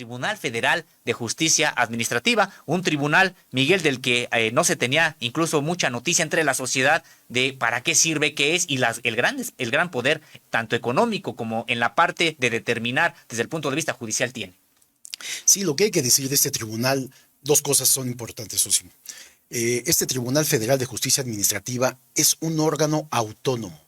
Tribunal Federal de Justicia Administrativa, un tribunal, Miguel, del que no se tenía incluso mucha noticia entre la sociedad de para qué sirve, qué es y el gran poder, tanto económico como en la parte de determinar desde el punto de vista judicial tiene. Sí, lo que hay que decir de este tribunal, dos cosas son importantes, Osimo. Este Tribunal Federal de Justicia Administrativa es un órgano autónomo.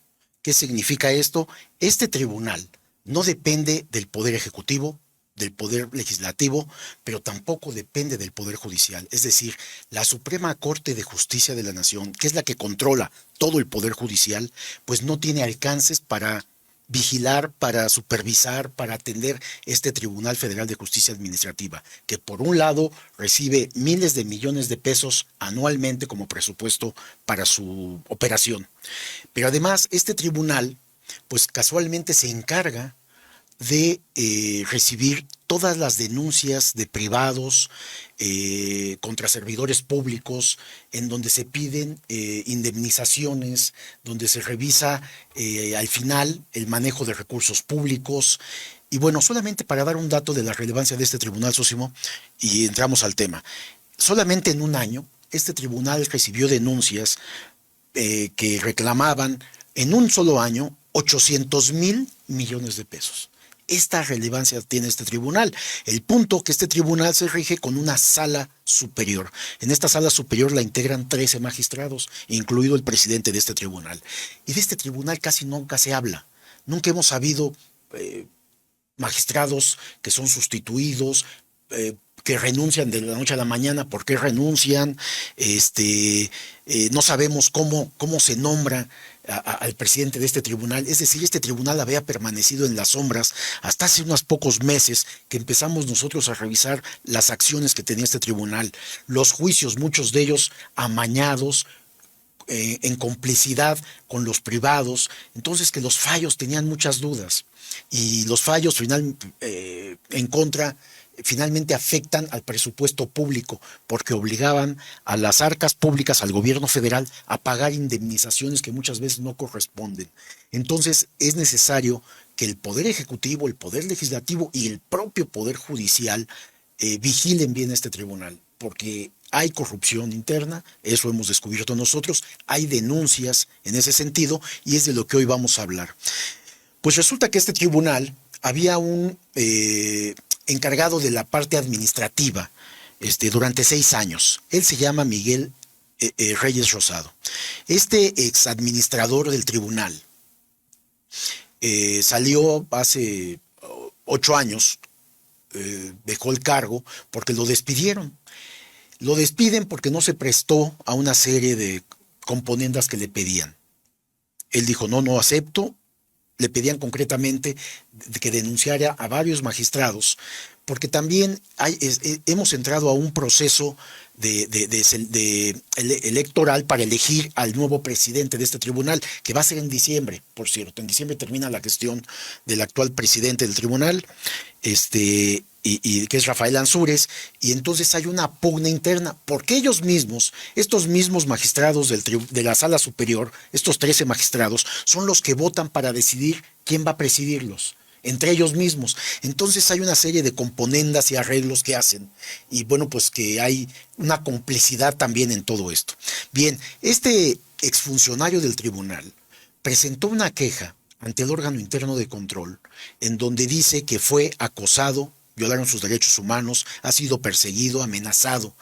¿Qué significa esto? Este tribunal no depende del Poder Ejecutivo, del Poder Legislativo, pero tampoco depende del Poder Judicial. Es decir, la Suprema Corte de Justicia de la Nación, que es la que controla todo el Poder Judicial, pues no tiene alcances para vigilar, para supervisar, para atender este Tribunal Federal de Justicia Administrativa, que por un lado recibe miles de millones de pesos anualmente como presupuesto para su operación. Pero además este tribunal, pues casualmente se encarga de recibir todas las denuncias de privados contra servidores públicos, en donde se piden indemnizaciones, donde se revisa al final el manejo de recursos públicos. Y bueno, solamente para dar un dato de la relevancia de este tribunal, Sósimo, y entramos al tema. Solamente en un año, este tribunal recibió denuncias que reclamaban en un solo año 800,000 millones de pesos. Esta relevancia tiene este tribunal. El punto que este tribunal se rige con una sala superior. En esta sala superior la integran 13 magistrados, incluido el presidente de este tribunal. Y de este tribunal casi nunca se habla. Nunca hemos sabido magistrados que son sustituidos, que renuncian de la noche a la mañana. ¿Por qué renuncian? No sabemos cómo se nombra al presidente de este tribunal. Es decir, este tribunal había permanecido en las sombras hasta hace unos pocos meses que empezamos nosotros a revisar las acciones que tenía este tribunal, los juicios, muchos de ellos amañados, en complicidad con los privados. Entonces, que los fallos tenían muchas dudas, y los fallos en contra finalmente afectan al presupuesto público, porque obligaban a las arcas públicas, al gobierno federal, a pagar indemnizaciones que muchas veces no corresponden. Entonces es necesario que el Poder Ejecutivo, el Poder Legislativo y el propio Poder Judicial vigilen bien este tribunal, porque hay corrupción interna, eso hemos descubierto nosotros, hay denuncias en ese sentido, y es de lo que hoy vamos a hablar. Pues resulta que este tribunal había un encargado de la parte administrativa durante 6 años. Él se llama Miguel Reyes Rosado. Este ex administrador del tribunal salió hace 8 años, dejó el cargo porque lo despidieron. Lo despiden porque no se prestó a una serie de componendas que le pedían. Él dijo, no acepto. Le pedían concretamente que denunciara a varios magistrados, porque también hemos entrado a un proceso electoral para elegir al nuevo presidente de este tribunal, que va a ser en diciembre, por cierto. En diciembre termina la gestión del actual presidente del tribunal, y que es Rafael Ansúrez, y entonces hay una pugna interna, porque ellos mismos, estos mismos magistrados de la sala superior, estos 13 magistrados, son los que votan para decidir quién va a presidirlos, entre ellos mismos. Entonces hay una serie de componendas y arreglos que hacen, y bueno, pues que hay una complicidad también en todo esto. Bien, este exfuncionario del tribunal presentó una queja ante el órgano interno de control, en donde dice que fue acosado, violaron sus derechos humanos, ha sido perseguido, amenazado,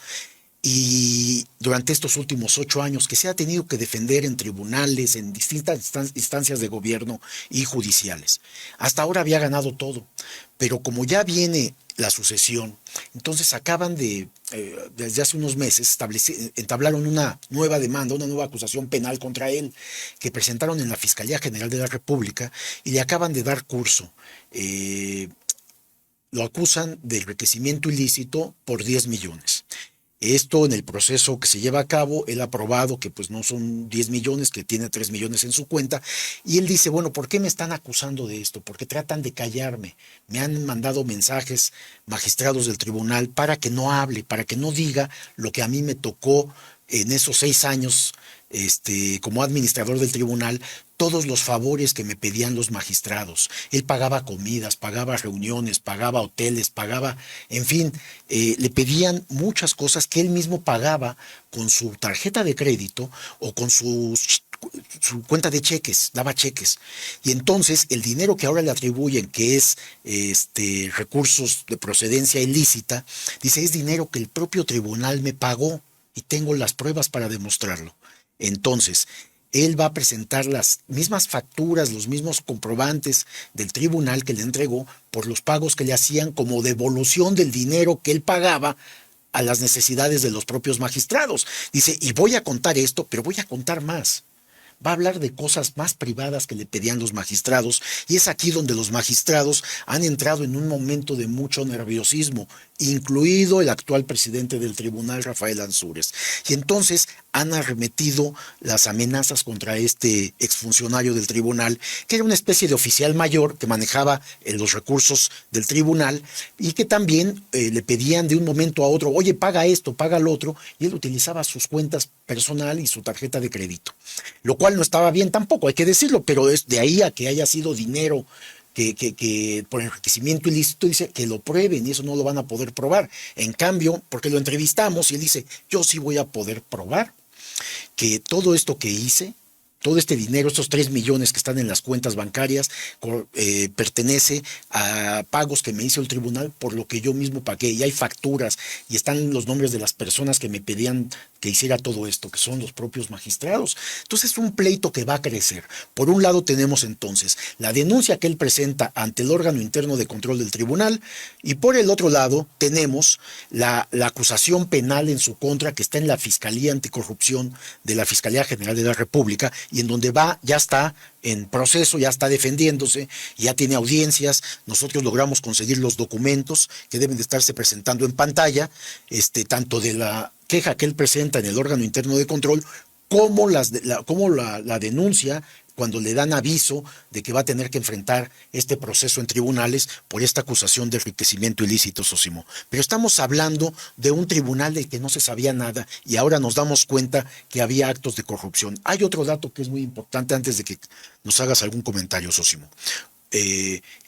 y durante estos últimos 8 años que se ha tenido que defender en tribunales, en distintas instancias de gobierno y judiciales. Hasta ahora había ganado todo, pero como ya viene la sucesión, entonces acaban desde hace unos meses, entablaron una nueva demanda, una nueva acusación penal contra él, que presentaron en la Fiscalía General de la República, y le acaban de dar curso. Lo acusan de enriquecimiento ilícito por 10 millones. Esto, en el proceso que se lleva a cabo, él ha probado que pues no son 10 millones, que tiene 3 millones en su cuenta, y él dice, bueno, ¿por qué me están acusando de esto? Porque tratan de callarme. Me han mandado mensajes magistrados del tribunal para que no hable, para que no diga lo que a mí me tocó en esos 6 años como administrador del tribunal todos los favores que me pedían los magistrados. Él pagaba comidas, pagaba reuniones, pagaba hoteles, pagaba, en fin, le pedían muchas cosas que él mismo pagaba con su tarjeta de crédito o con su cuenta de cheques, daba cheques. Y entonces el dinero que ahora le atribuyen, que es recursos de procedencia ilícita, dice, es dinero que el propio tribunal me pagó y tengo las pruebas para demostrarlo. Entonces, él va a presentar las mismas facturas, los mismos comprobantes del tribunal que le entregó por los pagos que le hacían como devolución del dinero que él pagaba a las necesidades de los propios magistrados. Dice, y voy a contar esto, pero voy a contar más. Va a hablar de cosas más privadas que le pedían los magistrados, y es aquí donde los magistrados han entrado en un momento de mucho nerviosismo, incluido el actual presidente del tribunal, Rafael Ansúrez. Y entonces han arremetido las amenazas contra este exfuncionario del tribunal, que era una especie de oficial mayor que manejaba los recursos del tribunal y que también le pedían de un momento a otro, oye, paga esto, paga lo otro, y él utilizaba sus cuentas personal y su tarjeta de crédito, lo cual no estaba bien tampoco, hay que decirlo, pero es de ahí a que haya sido dinero que por enriquecimiento ilícito, dice que lo prueben, y eso no lo van a poder probar. En cambio, porque lo entrevistamos y él dice, yo sí voy a poder probar que todo esto que hice, todo este dinero, estos 3 millones que están en las cuentas bancarias, pertenece a pagos que me hizo el tribunal por lo que yo mismo pagué. Y hay facturas y están los nombres de las personas que me pedían que hiciera todo esto, que son los propios magistrados. Entonces es un pleito que va a crecer. Por un lado tenemos entonces la denuncia que él presenta ante el órgano interno de control del tribunal, y por el otro lado tenemos la acusación penal en su contra que está en la Fiscalía Anticorrupción de la Fiscalía General de la República, y en donde ya está en proceso, ya está defendiéndose, ya tiene audiencias. Nosotros logramos conseguir los documentos que deben de estarse presentando en pantalla, tanto de la queja que él presenta en el órgano interno de control, como la denuncia cuando le dan aviso de que va a tener que enfrentar este proceso en tribunales por esta acusación de enriquecimiento ilícito, Sosimo. Pero estamos hablando de un tribunal del que no se sabía nada y ahora nos damos cuenta que había actos de corrupción. Hay otro dato que es muy importante antes de que nos hagas algún comentario, Sosimo.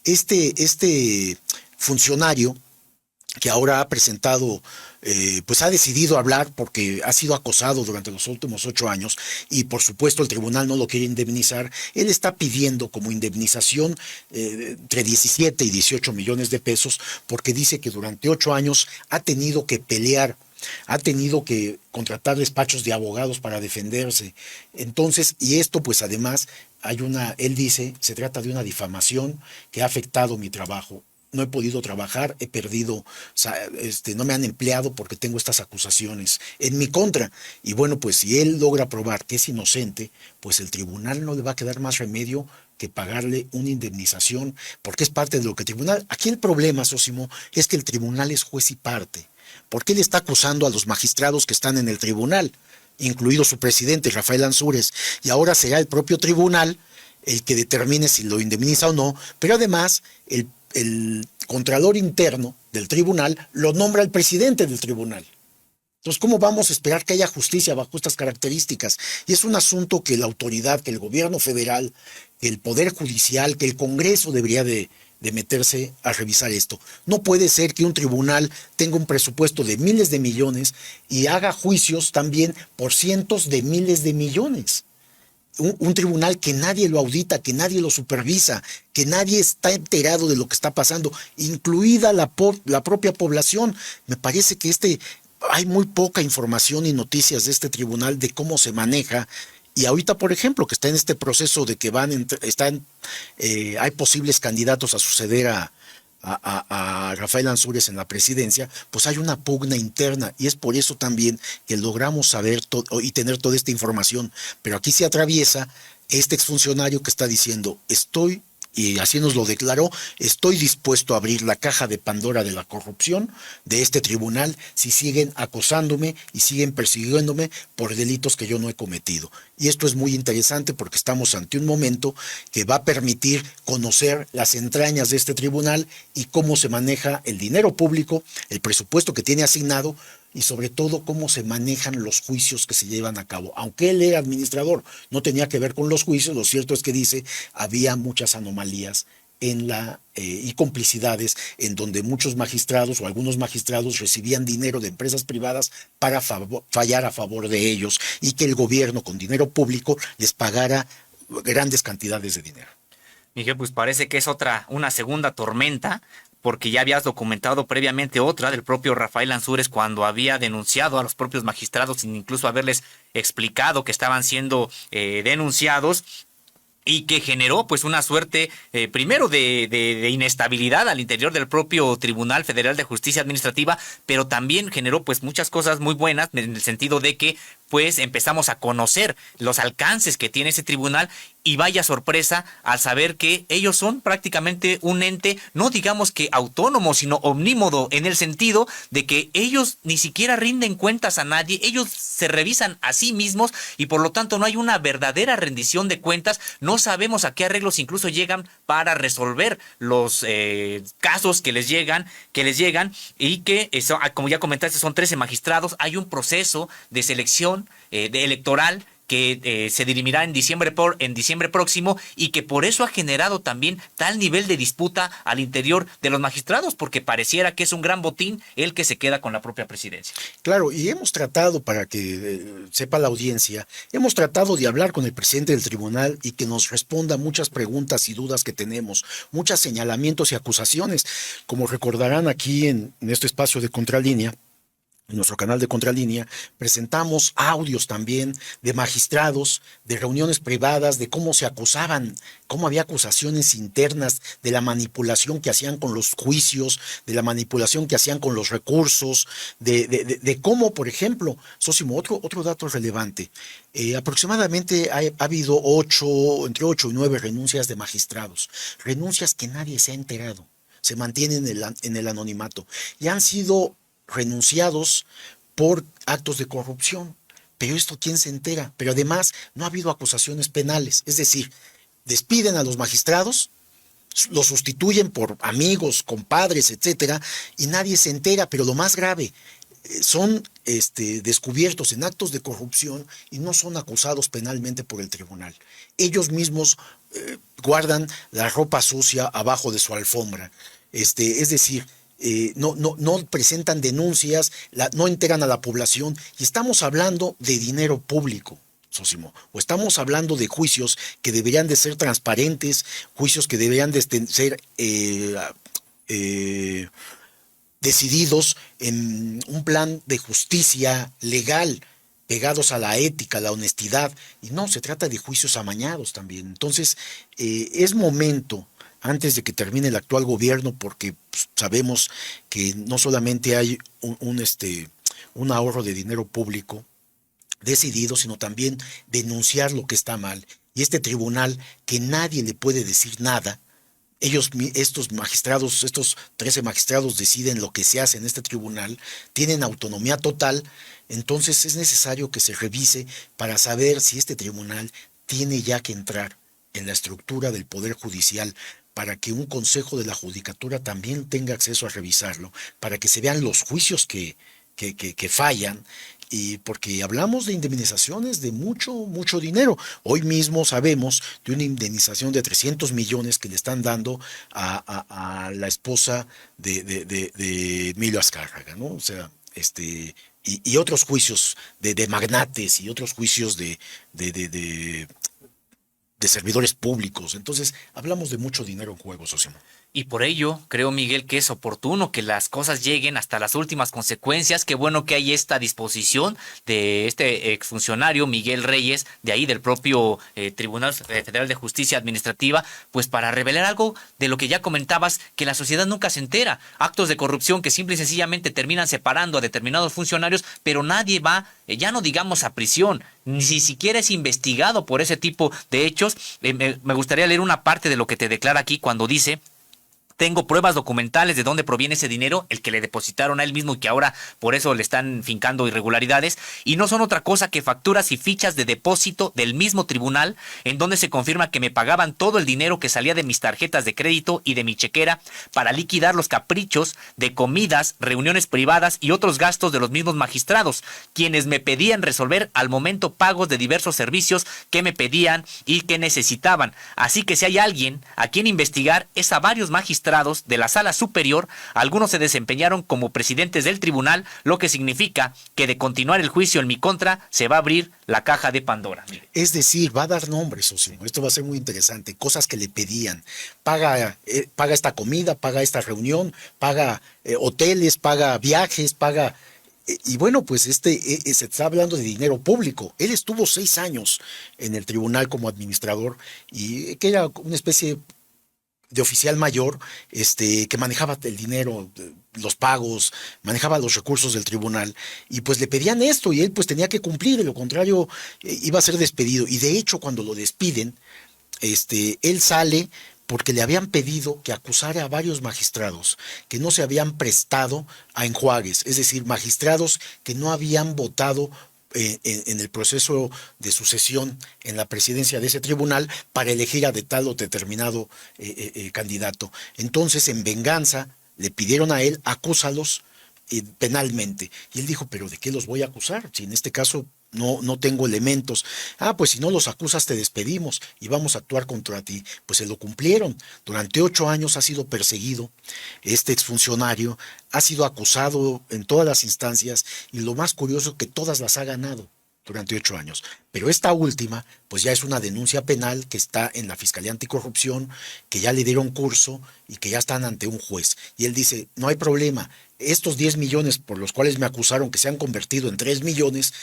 Este funcionario que ahora ha presentado, pues ha decidido hablar porque ha sido acosado durante los últimos 8 años y por supuesto el tribunal no lo quiere indemnizar. Él está pidiendo como indemnización entre 17 y 18 millones de pesos porque dice que durante 8 años ha tenido que pelear, ha tenido que contratar despachos de abogados para defenderse. Entonces, y esto pues además él dice, se trata de una difamación que ha afectado mi trabajo. No he podido trabajar, he perdido, no me han empleado porque tengo estas acusaciones en mi contra. Y bueno, pues si él logra probar que es inocente, pues el tribunal no le va a quedar más remedio que pagarle una indemnización, porque es parte de lo que el tribunal... Aquí el problema, Sosimo, es que el tribunal es juez y parte, porque él está acusando a los magistrados que están en el tribunal, incluido su presidente, Rafael Ansúrez, y ahora será el propio tribunal el que determine si lo indemniza o no, pero además el contralor interno del tribunal lo nombra el presidente del tribunal. Entonces, ¿cómo vamos a esperar que haya justicia bajo estas características? Y es un asunto que la autoridad, que el gobierno federal, que el Poder Judicial, que el Congreso debería de meterse a revisar esto. No puede ser que un tribunal tenga un presupuesto de miles de millones y haga juicios también por cientos de miles de millones. Un tribunal que nadie lo audita, que nadie lo supervisa, que nadie está enterado de lo que está pasando, incluida la propia población. Me parece que hay muy poca información y noticias de este tribunal, de cómo se maneja. Y ahorita, por ejemplo, que está en este proceso de que hay posibles candidatos a suceder a Rafael Ansúrez en la presidencia, pues hay una pugna interna y es por eso también que logramos saber y tener toda esta información. Pero aquí se atraviesa este exfuncionario que está diciendo, y así nos lo declaró, estoy dispuesto a abrir la caja de Pandora de la corrupción de este tribunal si siguen acosándome y siguen persiguiéndome por delitos que yo no he cometido. Y esto es muy interesante porque estamos ante un momento que va a permitir conocer las entrañas de este tribunal y cómo se maneja el dinero público, el presupuesto que tiene asignado y sobre todo cómo se manejan los juicios que se llevan a cabo. Aunque él era administrador, no tenía que ver con los juicios, lo cierto es que dice había muchas anomalías y complicidades en donde muchos magistrados o algunos magistrados recibían dinero de empresas privadas para fallar a favor de ellos y que el gobierno con dinero público les pagara grandes cantidades de dinero. Miguel, pues parece que es una segunda tormenta, porque ya habías documentado previamente otra del propio Rafael Ansúrez cuando había denunciado a los propios magistrados sin incluso haberles explicado que estaban siendo denunciados, y que generó pues una suerte primero de inestabilidad al interior del propio Tribunal Federal de Justicia Administrativa, pero también generó pues muchas cosas muy buenas en el sentido de que pues empezamos a conocer los alcances que tiene ese tribunal, y vaya sorpresa al saber que ellos son prácticamente un ente, no digamos que autónomo, sino omnímodo, en el sentido de que ellos ni siquiera rinden cuentas a nadie, ellos se revisan a sí mismos y por lo tanto no hay una verdadera rendición de cuentas. No sabemos a qué arreglos incluso llegan para resolver los casos que les llegan, y que, como ya comentaste, son 13 magistrados. Hay un proceso de selección electoral que se dirimirá en diciembre próximo, y que por eso ha generado también tal nivel de disputa al interior de los magistrados, porque pareciera que es un gran botín el que se queda con la propia presidencia. Claro, y hemos tratado, para que sepa la audiencia, hemos tratado de hablar con el presidente del tribunal y que nos responda muchas preguntas y dudas que tenemos, muchos señalamientos y acusaciones. Como recordarán, aquí en este espacio de Contralínea, en nuestro canal de Contralínea, presentamos audios también de magistrados, de reuniones privadas, de cómo se acusaban, cómo había acusaciones internas, de la manipulación que hacían con los juicios, de la manipulación que hacían con los recursos, de cómo, por ejemplo, Sósimo, otro dato relevante, aproximadamente ha habido entre 8 y 9 renuncias de magistrados, renuncias que nadie se ha enterado, se mantienen en el anonimato, y han sido renunciados por actos de corrupción. Pero esto, ¿quién se entera? Pero además no ha habido acusaciones penales, es decir, despiden a los magistrados, los sustituyen por amigos, compadres, etcétera, y nadie se entera. Pero lo más grave, son descubiertos en actos de corrupción y no son acusados penalmente por el tribunal. Ellos mismos guardan la ropa sucia abajo de su alfombra. Es decir, no presentan denuncias, no enteran a la población, y estamos hablando de dinero público, Sósimo, o estamos hablando de juicios que deberían de ser transparentes, juicios que deberían de ser decididos en un plan de justicia legal, pegados a la ética, a la honestidad, y no, se trata de juicios amañados también. Entonces, es momento, antes de que termine el actual gobierno, porque pues, sabemos que no solamente hay un ahorro de dinero público decidido, sino también denunciar lo que está mal. Y este tribunal, que nadie le puede decir nada, estos 13 magistrados deciden lo que se hace en este tribunal, tienen autonomía total. Entonces es necesario que se revise para saber si este tribunal tiene ya que entrar en la estructura del Poder Judicial, para que un consejo de la judicatura también tenga acceso a revisarlo, para que se vean los juicios que fallan, y porque hablamos de indemnizaciones de mucho dinero. Hoy mismo sabemos de una indemnización de 300 millones que le están dando a la esposa de Emilio Azcárraga, ¿no? O sea, y otros juicios de magnates y otros juicios de servidores públicos. Entonces, hablamos de mucho dinero en juego, Sósimo. Y por ello, creo, Miguel, que es oportuno que las cosas lleguen hasta las últimas consecuencias. Qué bueno que hay esta disposición de este exfuncionario, Miguel Reyes, de ahí del propio Tribunal Federal de Justicia Administrativa, pues para revelar algo de lo que ya comentabas, que la sociedad nunca se entera. Actos de corrupción que simple y sencillamente terminan separando a determinados funcionarios, pero nadie va, ya no digamos a prisión, ni siquiera es investigado por ese tipo de hechos. Me gustaría leer una parte de lo que te declara aquí cuando dice: Tengo pruebas documentales de dónde proviene ese dinero, el que le depositaron a él mismo y que ahora por eso le están fincando irregularidades. Y no son otra cosa que facturas y fichas de depósito del mismo tribunal, en donde se confirma que me pagaban todo el dinero que salía de mis tarjetas de crédito y de mi chequera para liquidar los caprichos de comidas, reuniones privadas y otros gastos de los mismos magistrados, quienes me pedían resolver al momento pagos de diversos servicios que me pedían y que necesitaban. Así que si hay alguien a quien investigar, es a varios magistrados de la Sala Superior. Algunos se desempeñaron como presidentes del tribunal, lo que significa que de continuar el juicio en mi contra se va a abrir la caja de Pandora. Mire. Es decir, va a dar nombres, socio. Esto va a ser muy interesante. Cosas que le pedían. Paga esta comida, paga esta reunión, paga hoteles, paga viajes, paga... Y bueno, pues se está hablando de dinero público. Él estuvo 6 años en el tribunal como administrador y que era una especie de oficial mayor, que manejaba el dinero, los pagos, manejaba los recursos del tribunal, y pues le pedían esto y él pues tenía que cumplir, de lo contrario iba a ser despedido. Y de hecho cuando lo despiden, él sale porque le habían pedido que acusara a varios magistrados que no se habían prestado a enjuagues, es decir, magistrados que no habían votado en el proceso de sucesión en la presidencia de ese tribunal para elegir a de tal o determinado candidato. Entonces, en venganza, le pidieron a él, acúsalos penalmente. Y él dijo, ¿pero de qué los voy a acusar? Si en este caso no tengo elementos. Pues si no los acusas te despedimos y vamos a actuar contra ti. Pues se lo cumplieron. Durante 8 años ha sido perseguido este exfuncionario, ha sido acusado en todas las instancias y lo más curioso que todas las ha ganado durante 8 años. Pero esta última, pues ya es una denuncia penal que está en la Fiscalía Anticorrupción, que ya le dieron curso y que ya están ante un juez. Y él dice, no hay problema, estos 10 millones por los cuales me acusaron que se han convertido en 3 millones,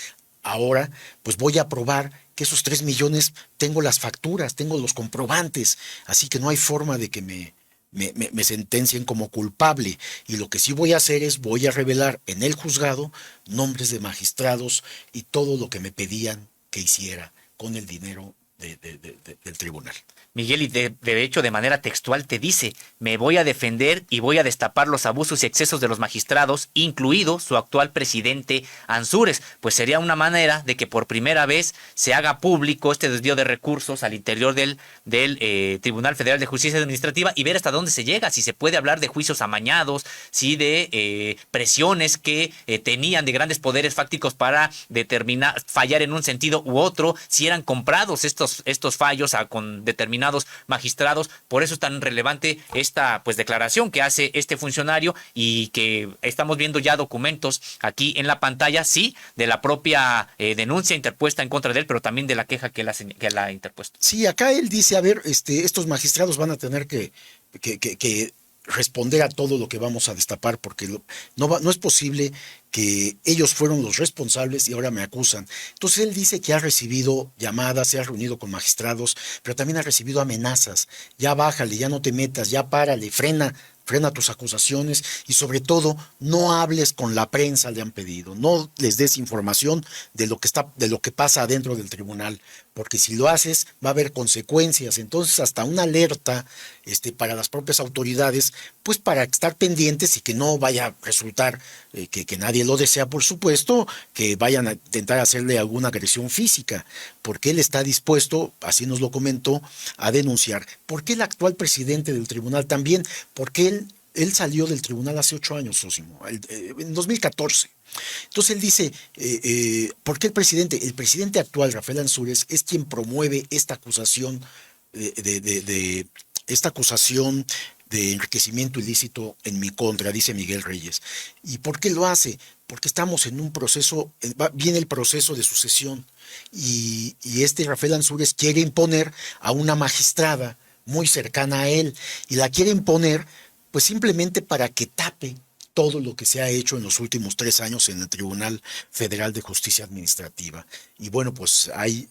ahora pues voy a probar que esos 3 millones tengo las facturas, tengo los comprobantes, así que no hay forma de que me sentencien como culpable. Y lo que sí voy a hacer es voy a revelar en el juzgado nombres de magistrados y todo lo que me pedían que hiciera con el dinero del tribunal. Miguel, y de hecho de manera textual te dice, me voy a defender y voy a destapar los abusos y excesos de los magistrados, incluido su actual presidente Ansúrez. Pues sería una manera de que por primera vez se haga público este desvío de recursos al interior del Tribunal Federal de Justicia Administrativa y ver hasta dónde se llega, si se puede hablar de juicios amañados, si de presiones que tenían de grandes poderes fácticos para determinar, fallar en un sentido u otro, si eran comprados estos fallos con determinados magistrados. Por eso es tan relevante esta declaración que hace este funcionario y que estamos viendo ya documentos aquí en la pantalla, sí, de la propia denuncia interpuesta en contra de él, pero también de la queja que él ha interpuesto. Sí, acá él dice, a ver, estos magistrados van a tener que responder a todo lo que vamos a destapar, porque no es posible que ellos fueron los responsables y ahora me acusan. Entonces él dice que ha recibido llamadas, se ha reunido con magistrados, pero también ha recibido amenazas. Ya bájale, ya no te metas, ya párale, frena tus acusaciones y sobre todo no hables con la prensa, le han pedido, no les des información de lo que pasa adentro del tribunal, porque si lo haces va a haber consecuencias. Entonces hasta una alerta para las propias autoridades, pues para estar pendientes y que no vaya a resultar que nadie lo desea, por supuesto, que vayan a intentar hacerle alguna agresión física, porque él está dispuesto, así nos lo comentó, a denunciar. ¿Por qué el actual presidente del tribunal también? Porque él salió del tribunal hace 8 años, Sosimo, en 2014. Entonces él dice, ¿por qué el presidente? El presidente actual, Rafael Ansúrez, es quien promueve esta acusación de enriquecimiento ilícito en mi contra, dice Miguel Reyes. ¿Y por qué lo hace? Porque estamos en un proceso, viene el proceso de sucesión y Rafael Ansúrez quiere imponer a una magistrada muy cercana a él y la quiere imponer pues simplemente para que tape todo lo que se ha hecho en los últimos 3 años en el Tribunal Federal de Justicia Administrativa. Y bueno, pues hay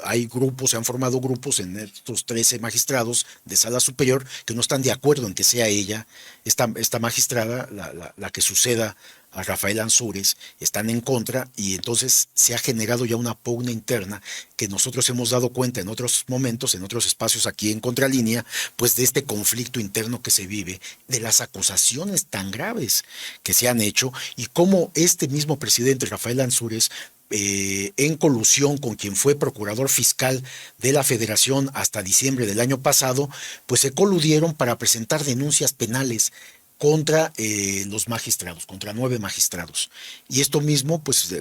hay grupos, se han formado grupos en estos 13 magistrados de sala superior que no están de acuerdo en que sea ella, esta magistrada, la que suceda a Rafael Ansúrez, están en contra y entonces se ha generado ya una pugna interna que nosotros hemos dado cuenta en otros momentos, en otros espacios aquí en Contralínea, pues de este conflicto interno que se vive, de las acusaciones tan graves que se han hecho y cómo este mismo presidente Rafael Ansúrez en colusión con quien fue procurador fiscal de la Federación hasta diciembre del año pasado, pues se coludieron para presentar denuncias penales contra los magistrados, contra 9 magistrados. Y esto mismo, pues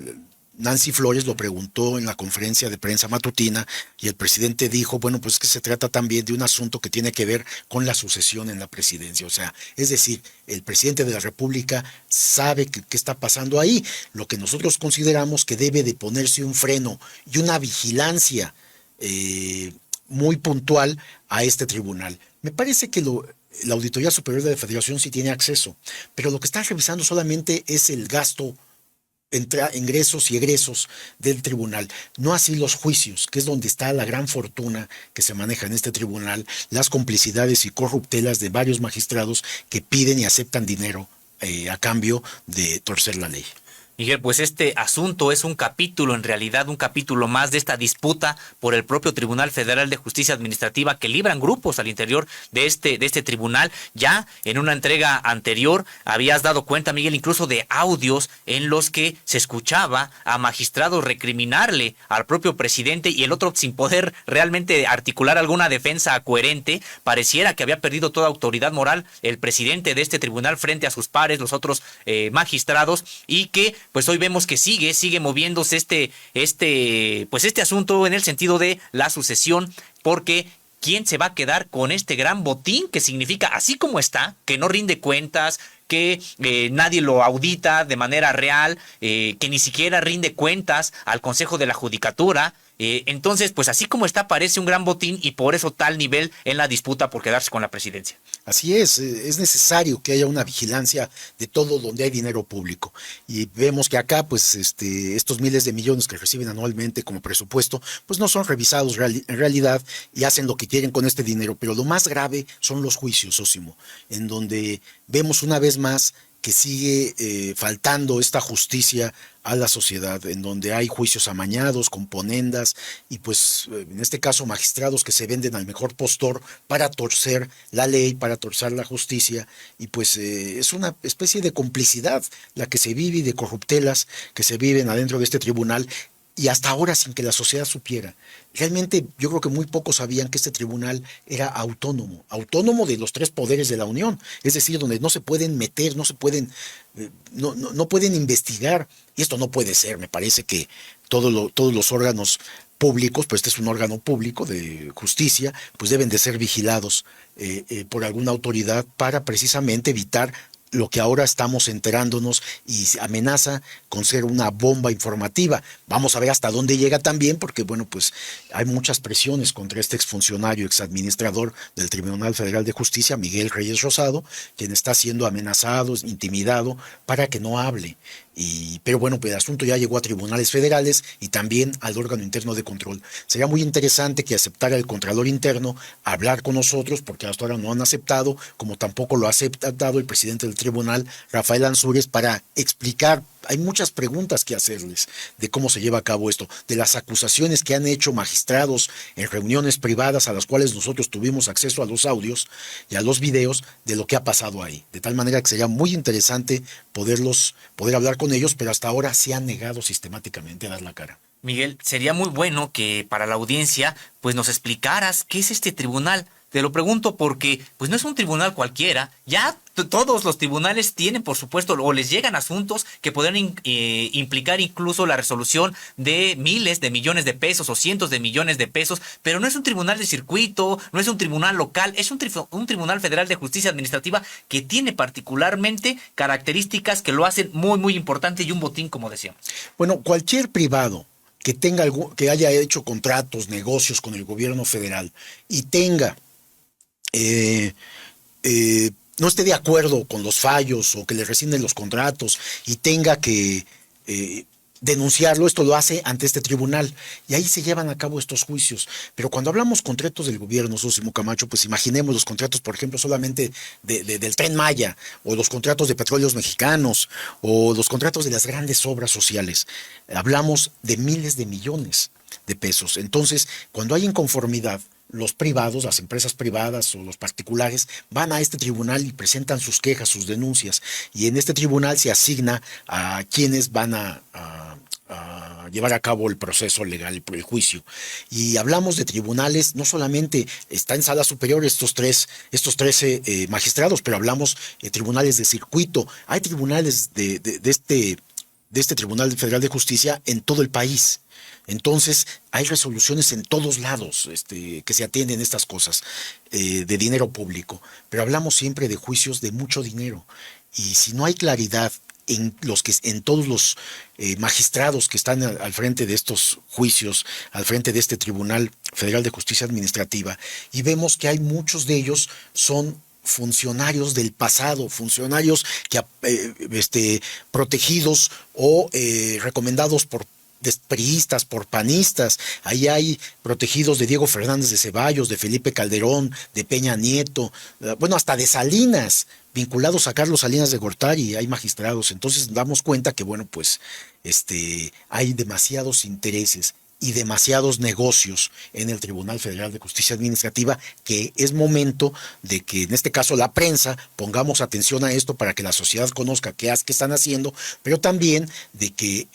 Nancy Flores lo preguntó en la conferencia de prensa matutina y el presidente dijo, bueno, pues es que se trata también de un asunto que tiene que ver con la sucesión en la presidencia. O sea, es decir, el presidente de la República sabe qué está pasando ahí. Lo que nosotros consideramos que debe de ponerse un freno y una vigilancia muy puntual a este tribunal. Me parece que la Auditoría Superior de la Federación sí tiene acceso, pero lo que están revisando solamente es el gasto entre ingresos y egresos del tribunal, no así los juicios, que es donde está la gran fortuna que se maneja en este tribunal, las complicidades y corruptelas de varios magistrados que piden y aceptan dinero a cambio de torcer la ley. Miguel, pues este asunto es un capítulo, en realidad un capítulo más de esta disputa por el propio Tribunal Federal de Justicia Administrativa que libran grupos al interior de este tribunal. Ya en una entrega anterior habías dado cuenta, Miguel, incluso de audios en los que se escuchaba a magistrados recriminarle al propio presidente y el otro sin poder realmente articular alguna defensa coherente. Pareciera que había perdido toda autoridad moral el presidente de este tribunal frente a sus pares, los otros magistrados, y que pues hoy vemos que sigue moviéndose este asunto en el sentido de la sucesión, porque ¿quién se va a quedar con este gran botín que significa, así como está, que no rinde cuentas, que nadie lo audita de manera real, que ni siquiera rinde cuentas al Consejo de la Judicatura? Entonces, pues así como está, parece un gran botín y por eso tal nivel en la disputa por quedarse con la presidencia. Así es necesario que haya una vigilancia de todo donde hay dinero público. Y vemos que acá, pues, estos miles de millones que reciben anualmente como presupuesto, pues no son revisados en realidad y hacen lo que quieren con este dinero. Pero lo más grave son los juicios, Sósimo, en donde vemos una vez más que sigue faltando esta justicia a la sociedad, en donde hay juicios amañados, componendas, y pues en este caso magistrados que se venden al mejor postor para torcer la ley, para torcer la justicia, y pues es una especie de complicidad la que se vive y de corruptelas que se viven adentro de este tribunal, y hasta ahora sin que la sociedad supiera. Realmente yo creo que muy pocos sabían que este tribunal era autónomo de los 3 poderes de la Unión, es decir, donde no se pueden meter, no pueden investigar, y esto no puede ser. Me parece que todos los órganos públicos, pues este es un órgano público de justicia, pues deben de ser vigilados por alguna autoridad para precisamente evitar lo que ahora estamos enterándonos y amenaza con ser una bomba informativa. Vamos a ver hasta dónde llega también, porque bueno, pues hay muchas presiones contra este exfuncionario, exadministrador del Tribunal Federal de Justicia, Miguel Reyes Rosado, quien está siendo amenazado, intimidado, para que no hable. Pero bueno, pues el asunto ya llegó a tribunales federales y también al órgano interno de control. Sería muy interesante que aceptara el Contralor Interno hablar con nosotros, porque hasta ahora no han aceptado, como tampoco lo ha aceptado el presidente del tribunal, Rafael Ansúrez, para explicar. Hay muchas preguntas que hacerles de cómo se lleva a cabo esto, de las acusaciones que han hecho magistrados en reuniones privadas a las cuales nosotros tuvimos acceso a los audios y a los videos de lo que ha pasado ahí. De tal manera que sería muy interesante poder hablar con ellos, pero hasta ahora se han negado sistemáticamente a dar la cara. Miguel, sería muy bueno que para la audiencia pues nos explicaras qué es este tribunal. Te lo pregunto porque pues no es un tribunal cualquiera. Ya todos los tribunales tienen, por supuesto, o les llegan asuntos que podrían implicar incluso la resolución de miles de millones de pesos o cientos de millones de pesos, pero no es un tribunal de circuito, no es un tribunal local, es un Tribunal Federal de Justicia Administrativa que tiene particularmente características que lo hacen muy, muy importante y un botín, como decíamos. Bueno, cualquier privado que haya hecho contratos, negocios con el gobierno federal y tenga no esté de acuerdo con los fallos o que le rescinden los contratos y tenga que denunciarlo, esto lo hace ante este tribunal y ahí se llevan a cabo estos juicios. Pero cuando hablamos contratos del gobierno, Sosimo Camacho, pues imaginemos los contratos, por ejemplo, solamente del Tren Maya, o los contratos de Petróleos Mexicanos, o los contratos de las grandes obras sociales. Hablamos de miles de millones de pesos. Entonces, cuando hay inconformidad, los privados, las empresas privadas o los particulares van a este tribunal y presentan sus quejas, sus denuncias, y en este tribunal se asigna a quienes van a llevar a cabo el proceso legal, el juicio. Y hablamos de tribunales, no solamente está en sala superior estos 13 magistrados, pero hablamos de tribunales de circuito. Hay tribunales de este Tribunal Federal de Justicia en todo el país. Entonces, hay resoluciones en todos lados que se atienden estas cosas de dinero público, pero hablamos siempre de juicios de mucho dinero. Y si no hay claridad en todos los magistrados que están al frente de estos juicios, al frente de este Tribunal Federal de Justicia Administrativa, y vemos que hay muchos de ellos son funcionarios del pasado, funcionarios que protegidos o recomendados por priistas, por panistas. Ahí hay protegidos de Diego Fernández de Ceballos, de Felipe Calderón, de Peña Nieto, bueno, hasta de Salinas, vinculados a Carlos Salinas de Gortari, hay magistrados. Entonces damos cuenta que, bueno, pues hay demasiados intereses y demasiados negocios en el Tribunal Federal de Justicia Administrativa, que es momento de que, en este caso, la prensa pongamos atención a esto para que la sociedad conozca qué están haciendo, pero también de que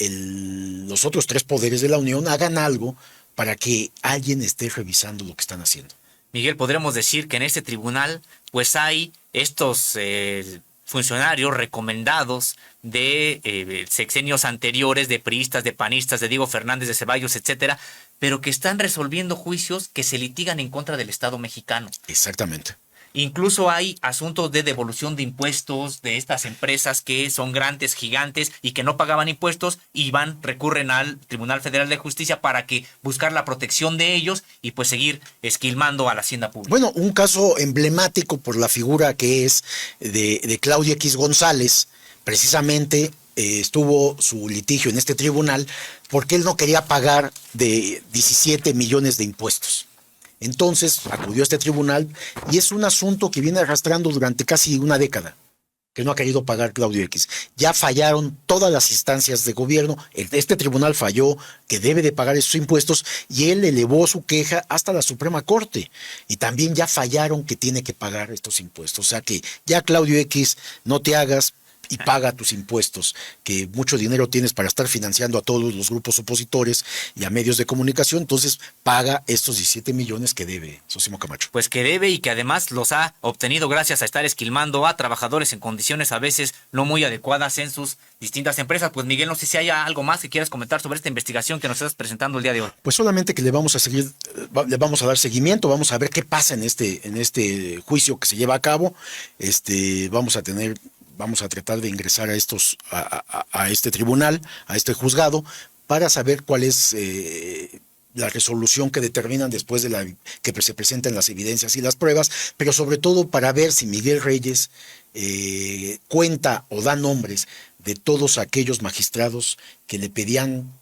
los otros 3 poderes de la Unión hagan algo para que alguien esté revisando lo que están haciendo. Miguel, podremos decir que en este tribunal pues hay estos funcionarios recomendados de sexenios anteriores, de priistas, de panistas, de Diego Fernández de Ceballos, etcétera, pero que están resolviendo juicios que se litigan en contra del Estado mexicano. Exactamente. Incluso hay asuntos de devolución de impuestos de estas empresas que son grandes, gigantes y que no pagaban impuestos y recurren al Tribunal Federal de Justicia para que buscar la protección de ellos y pues seguir esquilmando a la hacienda pública. Bueno, un caso emblemático por la figura que es de Claudio X González, precisamente estuvo su litigio en este tribunal porque él no quería pagar de 17 millones de impuestos. Entonces acudió a este tribunal y es un asunto que viene arrastrando durante casi una década, que no ha querido pagar Claudio X. Ya fallaron todas las instancias de gobierno, este tribunal falló que debe de pagar esos impuestos y él elevó su queja hasta la Suprema Corte y también ya fallaron que tiene que pagar estos impuestos. O sea que ya, Claudio X, no te hagas y paga tus impuestos, que mucho dinero tienes para estar financiando a todos los grupos opositores y a medios de comunicación. Entonces paga estos 17 millones que debe, Sosimo Camacho. Pues que debe y que además los ha obtenido gracias a estar esquilmando a trabajadores en condiciones a veces no muy adecuadas en sus distintas empresas. Pues Miguel, no sé si hay algo más que quieras comentar sobre esta investigación que nos estás presentando el día de hoy. Pues solamente que le vamos a dar seguimiento, vamos a ver qué pasa en este juicio que se lleva a cabo. Vamos a tratar de ingresar a este tribunal, a este juzgado, para saber cuál es la resolución que determinan después de que se presenten las evidencias y las pruebas, pero sobre todo para ver si Miguel Reyes cuenta o da nombres de todos aquellos magistrados que le pedían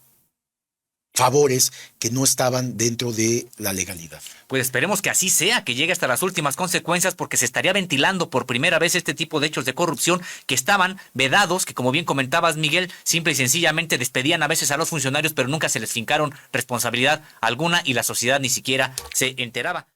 favores que no estaban dentro de la legalidad. Pues esperemos que así sea, que llegue hasta las últimas consecuencias, porque se estaría ventilando por primera vez este tipo de hechos de corrupción que estaban vedados, que como bien comentabas, Miguel, simple y sencillamente despedían a veces a los funcionarios, pero nunca se les fincaron responsabilidad alguna y la sociedad ni siquiera se enteraba.